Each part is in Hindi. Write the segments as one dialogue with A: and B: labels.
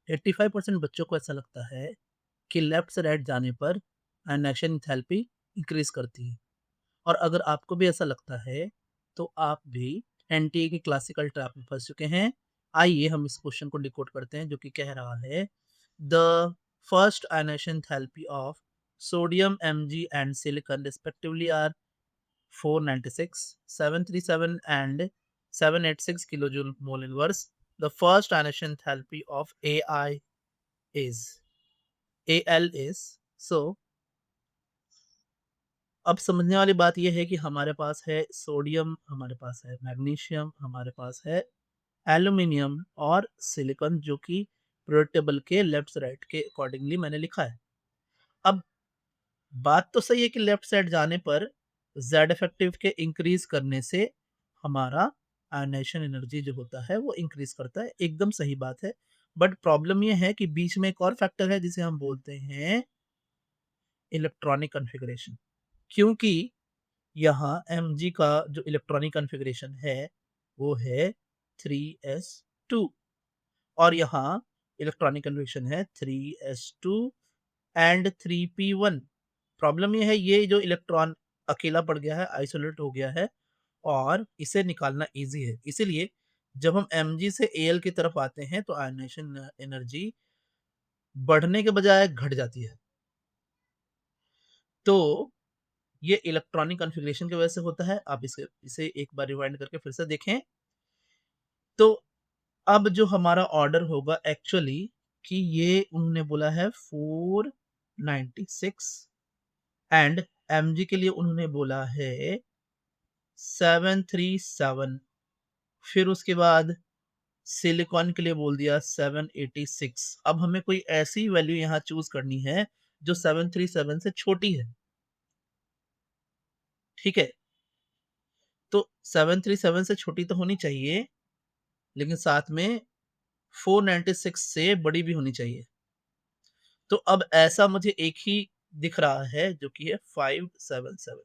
A: 85% बच्चों को ऐसा लगता है कि लेफ्ट से राइट जाने पर आयनाइजेशन एंथैल्पी इंक्रीज करती है। और अगर आपको भी ऐसा लगता है, तो आप भी एनटीए की क्लासिकल ट्रैप में फँस चुके हैं। आइए हम इस क्वेश्चन को डिकोड करते हैं जो कि कह रहा है the first ionization enthalpy of sodium Mg and silicon respectively are 496, 737 and 786 kilojoule mole inverse. The first ionization enthalpy of is Al is so अब समझने वाली बात यह है कि हमारे पास है सोडियम, हमारे पास है मैग्नीशियम, हमारे पास है एल्यूमिनियम और सिलिकॉन जो कि पीरियोडिक टेबल के लेफ्ट से राइट के अकॉर्डिंगली मैंने लिखा है। अब बात तो सही है कि लेफ्ट साइड जाने पर जेड इफेक्टिव के इंक्रीज करने से हमारा आयनाइजेशन एनर्जी जो होता है वो इंक्रीज करता है, एकदम सही बात है। बट प्रॉब्लम ये है कि बीच में एक और फैक्टर है जिसे हम बोलते हैं इलेक्ट्रॉनिक कॉन्फ़िगरेशन। क्योंकि यहाँ Mg का जो इलेक्ट्रॉनिक कॉन्फ़िगरेशन है वो है 3s2 और यहाँ इलेक्ट्रॉनिक कन्फिग्रेशन है 3s2 एंड 3p1। प्रॉब्लम ये है ये जो इलेक्ट्रॉन अकेला पड़ गया है, आइसोलेट हो गया है और इसे निकालना ईज़ी है। इसीलिए जब हम Mg से Al की तरफ आते हैं तो आयनाइजेशन एनर्जी बढ़ने के बजाय घट जाती है। तो ये इलेक्ट्रॉनिक कॉन्फ़िगरेशन की वजह से होता है। आप इसे इसे एक बार रिवाइंड करके फिर से देखें। तो अब जो हमारा ऑर्डर होगा एक्चुअली कि ये उन्होंने बोला है 496 एंड Mg के लिए उन्होंने बोला है 737, फिर उसके बाद सिलिकॉन के लिए बोल दिया 786। अब हमें कोई ऐसी वैल्यू यहाँ चूज करनी है जो 737 से छोटी है। ठीक है, तो 737 से छोटी तो होनी चाहिए लेकिन साथ में 496 से बड़ी भी होनी चाहिए। तो अब ऐसा मुझे एक ही दिख रहा है जो कि है 577,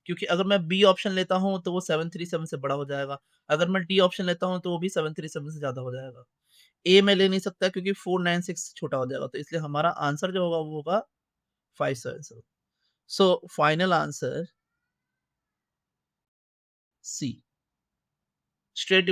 A: क्योंकि अगर मैं बी ऑप्शन लेता हूं तो वो 737 से बड़ा हो जाएगा, अगर मैं डी ऑप्शन लेता हूं तो वो भी 737 से ज्यादा हो जाएगा। ए मैं ले नहीं सकता क्योंकि 496 छोटा हो जाएगा, तो इसलिए हमारा आंसर जो होगा वो होगा 577। So final answer C. Straight